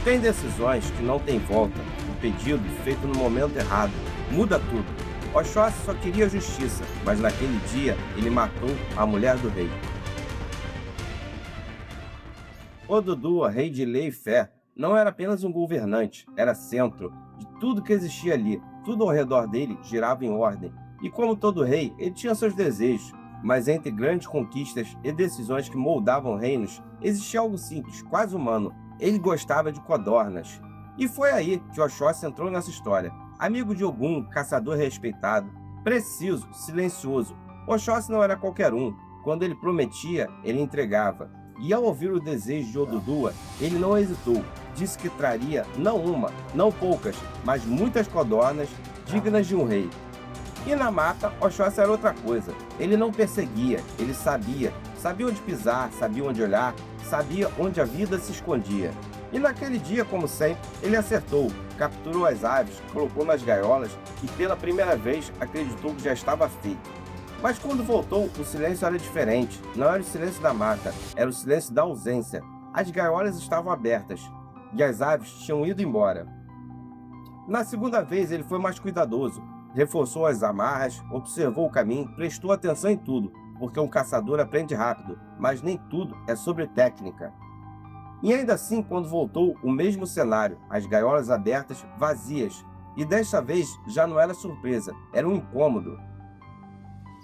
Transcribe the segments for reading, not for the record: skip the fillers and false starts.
Tem decisões que não tem volta. O pedido feito no momento errado muda tudo. Oxóssi só queria justiça, mas naquele dia ele matou a mulher do rei. Oduduwa, rei de lei e fé, não era apenas um governante, era centro de tudo que existia ali. Tudo ao redor dele girava em ordem. E como todo rei, ele tinha seus desejos. Mas entre grandes conquistas e decisões que moldavam reinos, existia algo simples, quase humano. Ele gostava de codornas. E foi aí que Oxóssi entrou nessa história. Amigo de Ogum, caçador respeitado, preciso, silencioso. Oxóssi não era qualquer um. Quando ele prometia, ele entregava. E ao ouvir o desejo de Oduduwa, ele não hesitou. Disse que traria não uma, não poucas, mas muitas codornas dignas de um rei. E na mata, Oxóssi era outra coisa. Ele não perseguia, ele sabia onde pisar, sabia onde olhar, sabia onde a vida se escondia. E naquele dia, como sempre, ele acertou, capturou as aves, colocou nas gaiolas e pela primeira vez acreditou que já estava feito. Mas quando voltou, o silêncio era diferente. Não era o silêncio da mata, era o silêncio da ausência. As gaiolas estavam abertas e as aves tinham ido embora. Na segunda vez, ele foi mais cuidadoso. Reforçou as amarras, observou o caminho, prestou atenção em tudo, porque um caçador aprende rápido, mas nem tudo é sobre técnica. E ainda assim, quando voltou, o mesmo cenário, as gaiolas abertas, vazias. E desta vez já não era surpresa, era um incômodo.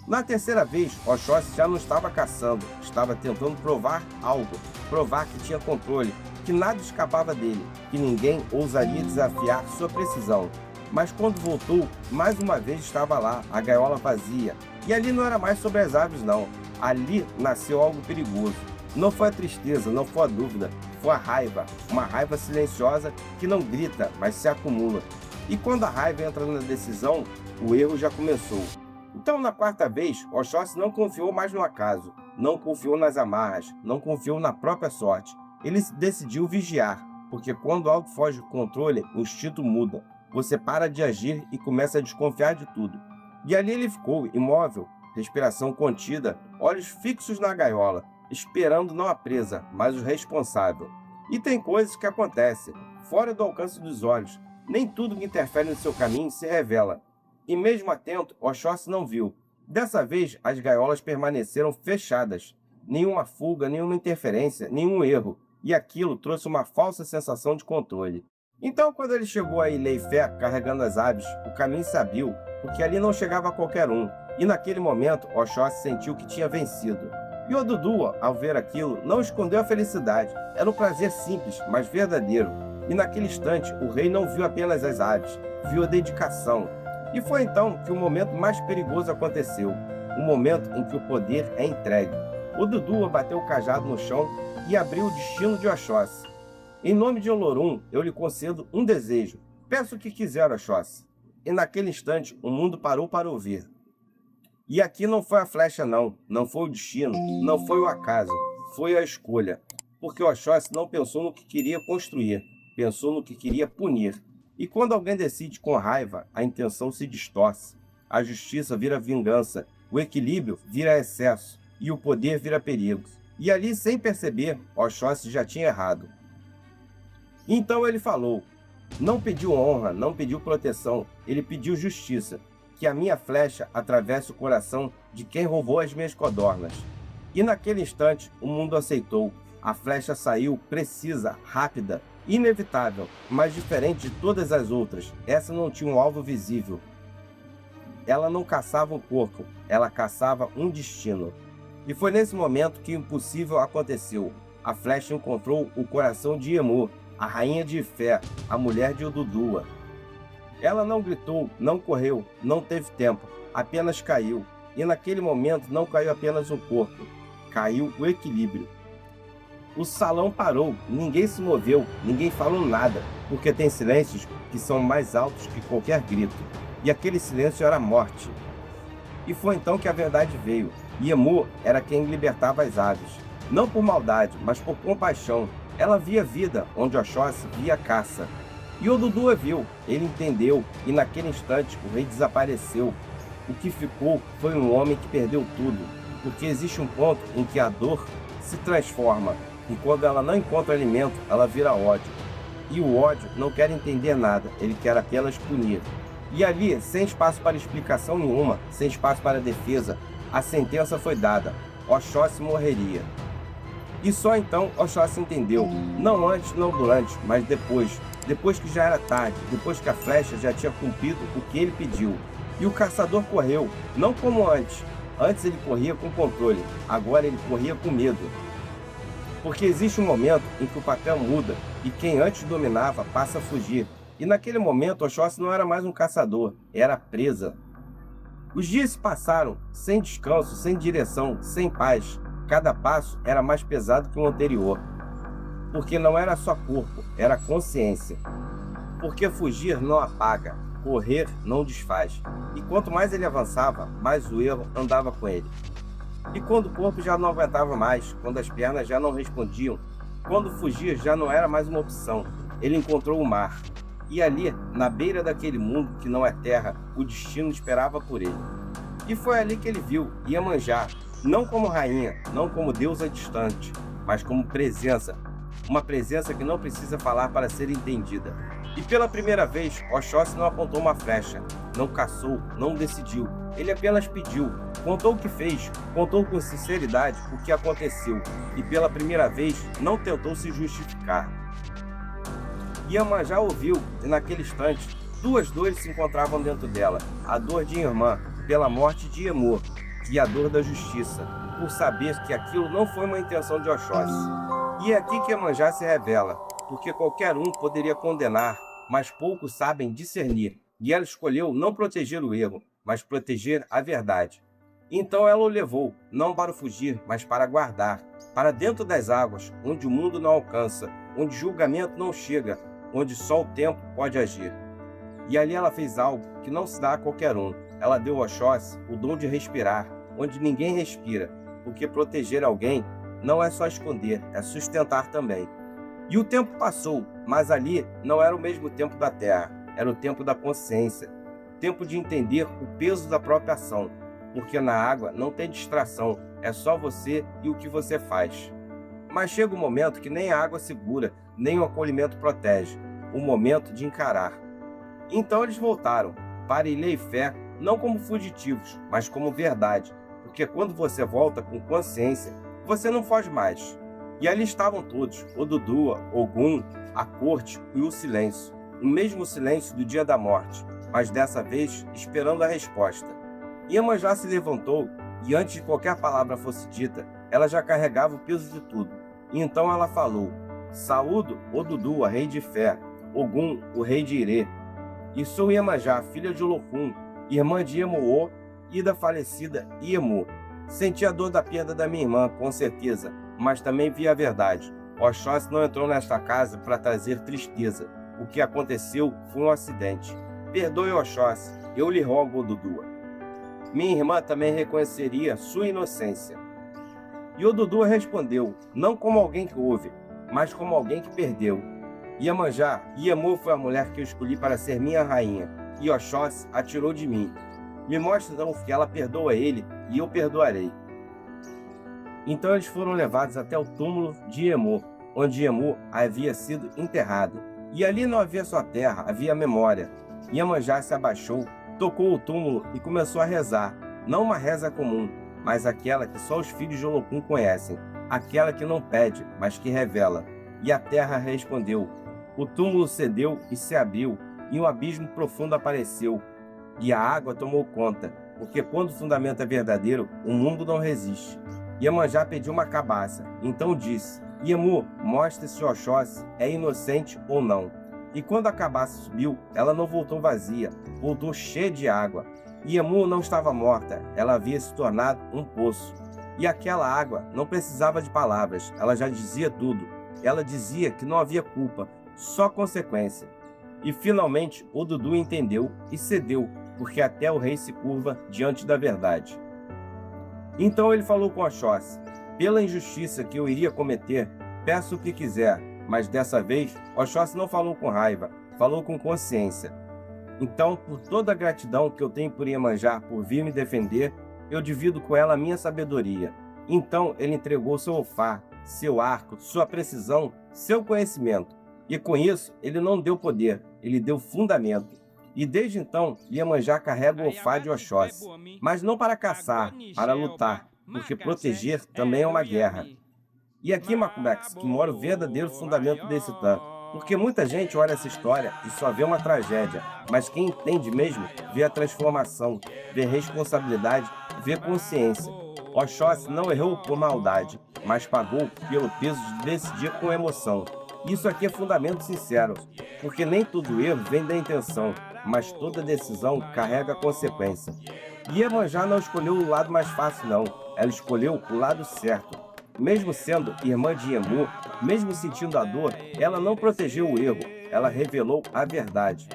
Na terceira vez, Oxóssi já não estava caçando, estava tentando provar algo, provar que tinha controle, que nada escapava dele, que ninguém ousaria desafiar sua precisão. Mas quando voltou, mais uma vez estava lá, a gaiola vazia. E ali não era mais sobre as aves não, ali nasceu algo perigoso. Não foi a tristeza, não foi a dúvida, foi a raiva, uma raiva silenciosa que não grita, mas se acumula. E quando a raiva entra na decisão, o erro já começou. Então, na quarta vez, Oxóssi não confiou mais no acaso, não confiou nas amarras, não confiou na própria sorte. Ele decidiu vigiar, porque quando algo foge do controle, o instinto muda. Você para de agir e começa a desconfiar de tudo. E ali ele ficou, imóvel, respiração contida, olhos fixos na gaiola, esperando não a presa, mas o responsável. E tem coisas que acontecem, fora do alcance dos olhos. Nem tudo que interfere no seu caminho se revela. E mesmo atento, Oxóssi não viu. Dessa vez, as gaiolas permaneceram fechadas. Nenhuma fuga, nenhuma interferência, nenhum erro. E aquilo trouxe uma falsa sensação de controle. Então, quando ele chegou a Ilha-Ifé, carregando as aves, o caminho se abriu, porque ali não chegava qualquer um. E naquele momento, Oxóssi sentiu que tinha vencido. E Oduduwa, ao ver aquilo, não escondeu a felicidade. Era um prazer simples, mas verdadeiro. E naquele instante, o rei não viu apenas as aves, viu a dedicação. E foi então que o momento mais perigoso aconteceu, o momento em que o poder é entregue. Oduduwa bateu o cajado no chão e abriu o destino de Oxóssi. Em nome de Olorum, eu lhe concedo um desejo. Peço o que quiser, Oxóssi. E naquele instante, o mundo parou para ouvir. E aqui não foi a flecha não, não foi o destino, não foi o acaso, foi a escolha. Porque Oxóssi não pensou no que queria construir, pensou no que queria punir. E quando alguém decide com raiva, a intenção se distorce. A justiça vira vingança, o equilíbrio vira excesso e o poder vira perigo. E ali, sem perceber, Oxóssi já tinha errado. Então ele falou, não pediu honra, não pediu proteção, ele pediu justiça, que a minha flecha atravesse o coração de quem roubou as minhas codornas. E naquele instante, o mundo aceitou. A flecha saiu precisa, rápida, inevitável, mas diferente de todas as outras. Essa não tinha um alvo visível. Ela não caçava um corpo, ela caçava um destino. E foi nesse momento que o impossível aconteceu. A flecha encontrou o coração de Emu, a rainha de Ifé, a mulher de Oduduwa. Ela não gritou, não correu, não teve tempo, apenas caiu. E naquele momento não caiu apenas um corpo, caiu o equilíbrio. O salão parou, ninguém se moveu, ninguém falou nada, porque tem silêncios que são mais altos que qualquer grito. E aquele silêncio era a morte. E foi então que a verdade veio. Emu era quem libertava as aves. Não por maldade, mas por compaixão. Ela via vida onde Oxóssi via caça. E Oduduwa viu, ele entendeu, e naquele instante o rei desapareceu. O que ficou foi um homem que perdeu tudo, porque existe um ponto em que a dor se transforma, e quando ela não encontra alimento, ela vira ódio. E o ódio não quer entender nada, ele quer apenas punir. E ali, sem espaço para explicação nenhuma, sem espaço para defesa, a sentença foi dada: Oxóssi morreria. E só então Oxóssi entendeu, não antes, não durante, mas depois que já era tarde, depois que a flecha já tinha cumprido o que ele pediu. E o caçador correu, não como antes. Antes ele corria com controle, agora ele corria com medo. Porque existe um momento em que o papel muda e quem antes dominava passa a fugir. E naquele momento Oxóssi não era mais um caçador, era a presa. Os dias se passaram, sem descanso, sem direção, sem paz. Cada passo era mais pesado que o anterior. Porque não era só corpo, era consciência. Porque fugir não apaga, correr não desfaz. E quanto mais ele avançava, mais o erro andava com ele. E quando o corpo já não aguentava mais, quando as pernas já não respondiam, quando fugir já não era mais uma opção, ele encontrou o mar. E ali, na beira daquele mundo que não é terra, o destino esperava por ele. E foi ali que ele viu Iemanjá, não como rainha, não como deusa distante, mas como presença. Uma presença que não precisa falar para ser entendida. E pela primeira vez, Oxóssi não apontou uma flecha, não caçou, não decidiu. Ele apenas pediu, contou o que fez, contou com sinceridade o que aconteceu. E pela primeira vez, não tentou se justificar. Iemanjá ouviu, e naquele instante, duas dores se encontravam dentro dela. A dor de irmã, pela morte de Iemur, e a dor da justiça, por saber que aquilo não foi uma intenção de Oxóssi. E é aqui que Iemanjá se revela, porque qualquer um poderia condenar, mas poucos sabem discernir. E ela escolheu não proteger o erro, mas proteger a verdade. Então ela o levou, não para fugir, mas para guardar, para dentro das águas, onde o mundo não alcança, onde julgamento não chega, onde só o tempo pode agir. E ali ela fez algo que não se dá a qualquer um. Ela deu a Oxóssi o dom de respirar, onde ninguém respira, porque proteger alguém não é só esconder, é sustentar também. E o tempo passou, mas ali não era o mesmo tempo da Terra, era o tempo da consciência, tempo de entender o peso da própria ação, porque na água não tem distração, é só você e o que você faz. Mas chega um momento que nem a água segura, nem o acolhimento protege, o momento de encarar. Então eles voltaram, para Ilê e Fé, não como fugitivos, mas como verdade, porque quando você volta com consciência, você não foge mais. E ali estavam todos, Odudua, Ogum, a corte e o silêncio, o mesmo silêncio do dia da morte, mas dessa vez esperando a resposta. Iemanjá se levantou e antes de qualquer palavra fosse dita, ela já carregava o peso de tudo. E então ela falou: Saúdo Odudua, rei de Fé, Ogum, o rei de Irê, e sou Iemanjá, filha de Olokun, irmã de Emuô e da falecida Iemu. Senti a dor da perda da minha irmã, com certeza, mas também vi a verdade. Oxóssi não entrou nesta casa para trazer tristeza. O que aconteceu foi um acidente. Perdoe Oxóssi, eu lhe rogo, Odudua. Minha irmã também reconheceria sua inocência. E Odudua respondeu, não como alguém que ouve, mas como alguém que perdeu. Iemanjá, Iemu foi a mulher que eu escolhi para ser minha rainha, e Oxóssi a tirou de mim. Me mostre então que ela perdoa ele, e eu perdoarei. Então eles foram levados até o túmulo de Iemu, onde Iemu havia sido enterrado. E ali não havia só terra, havia memória. Iemanjá se abaixou, tocou o túmulo e começou a rezar. Não uma reza comum, mas aquela que só os filhos de Olokun conhecem. Aquela que não pede, mas que revela. E a terra respondeu. O túmulo cedeu e se abriu, e um abismo profundo apareceu. E a água tomou conta, porque quando o fundamento é verdadeiro, o mundo não resiste. Iemanjá pediu uma cabaça, então disse, Iemu, mostre se Oxóssi é inocente ou não. E quando a cabaça subiu, ela não voltou vazia, voltou cheia de água. Iemu não estava morta, ela havia se tornado um poço. E aquela água não precisava de palavras, ela já dizia tudo. Ela dizia que não havia culpa, só consequência. E finalmente Odudu entendeu e cedeu, porque até o rei se curva diante da verdade. Então ele falou com Oxóssi, pela injustiça que eu iria cometer, peço o que quiser, mas dessa vez Oxóssi não falou com raiva, falou com consciência. Então, por toda a gratidão que eu tenho por Iemanjá por vir me defender, eu divido com ela a minha sabedoria. Então ele entregou seu ofá, seu arco, sua precisão, seu conhecimento. E com isso, ele não deu poder, ele deu fundamento. E desde então, Iemanjá carrega o ofá de Oxóssi, mas não para caçar, para lutar, porque proteger também é uma guerra. E aqui, Macumex, que mora o verdadeiro fundamento desse tanto. Porque muita gente olha essa história e só vê uma tragédia, mas quem entende mesmo vê a transformação, vê responsabilidade, vê consciência. Oxóssi não errou por maldade, mas pagou pelo peso de decidir com emoção. Isso aqui é fundamento sincero, porque nem todo erro vem da intenção, mas toda decisão carrega consequência. E Iemanjá não escolheu o lado mais fácil não, ela escolheu o lado certo. Mesmo sendo irmã de Emu, mesmo sentindo a dor, ela não protegeu o erro, ela revelou a verdade.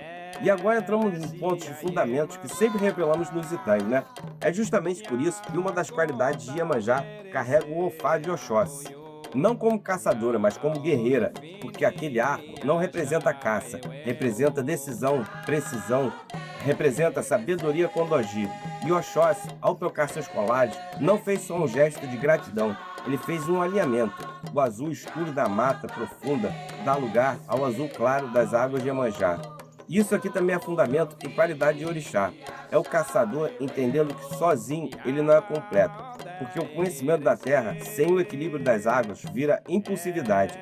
E agora entramos nos pontos de fundamentos que sempre revelamos nos Itãs, né? É justamente por isso que uma das qualidades de Iemanjá carrega o ofá de Oxóssi. Não como caçadora, mas como guerreira, porque aquele arco não representa caça, representa decisão, precisão, representa sabedoria Kondoji. E Oxóssi, ao tocar seus colares, não fez só um gesto de gratidão, ele fez um alinhamento. O azul escuro da mata profunda dá lugar ao azul claro das águas de Iemanjá. Isso aqui também é fundamento e qualidade de orixá. É o caçador entendendo que sozinho ele não é completo, porque o conhecimento da terra, sem o equilíbrio das águas, vira impulsividade.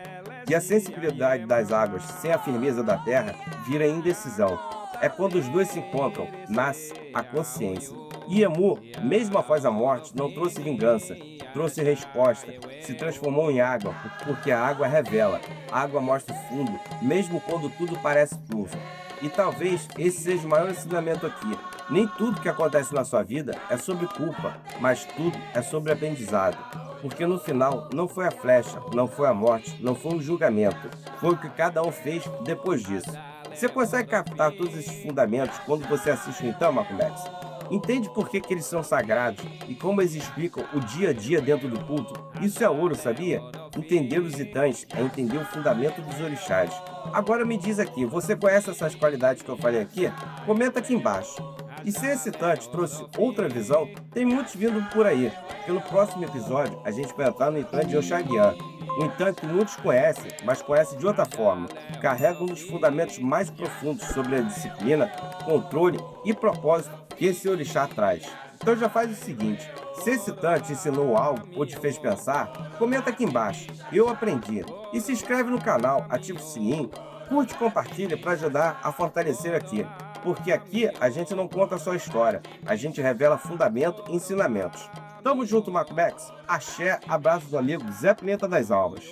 E a sensibilidade das águas, sem a firmeza da terra, vira indecisão. É quando os dois se encontram, nasce a consciência. E Emu, mesmo após a morte, não trouxe vingança, trouxe resposta, se transformou em água, porque a água revela, a água mostra o fundo, mesmo quando tudo parece turvo. E talvez esse seja o maior ensinamento aqui. Nem tudo que acontece na sua vida é sobre culpa, mas tudo é sobre aprendizado. Porque no final não foi a flecha, não foi a morte, não foi o julgamento. Foi o que cada um fez depois disso. Você consegue captar todos esses fundamentos quando você assiste o Então, Macumex? Entende por que eles são sagrados e como eles explicam o dia a dia dentro do culto? Isso é ouro, sabia? Entender os Itãs é entender o fundamento dos orixás. Agora me diz aqui, você conhece essas qualidades que eu falei aqui? Comenta aqui embaixo. E se esse Itã te trouxe outra visão, tem muitos vindo por aí, porque no próximo episódio a gente vai entrar no Itã de Oxaguian. Um Itã que muitos conhecem, mas conhecem de outra forma. Carrega um dos fundamentos mais profundos sobre a disciplina, controle e propósito que esse orixá traz. Então já faz o seguinte, se esse Itã te ensinou algo ou te fez pensar, comenta aqui embaixo, eu aprendi. E se inscreve no canal, ativa o sininho, curte e compartilha para ajudar a fortalecer aqui. Porque aqui a gente não conta só história, a gente revela fundamento e ensinamentos. Tamo junto, Macumex. Axé, abraço do amigo Zé Pimenta das Almas.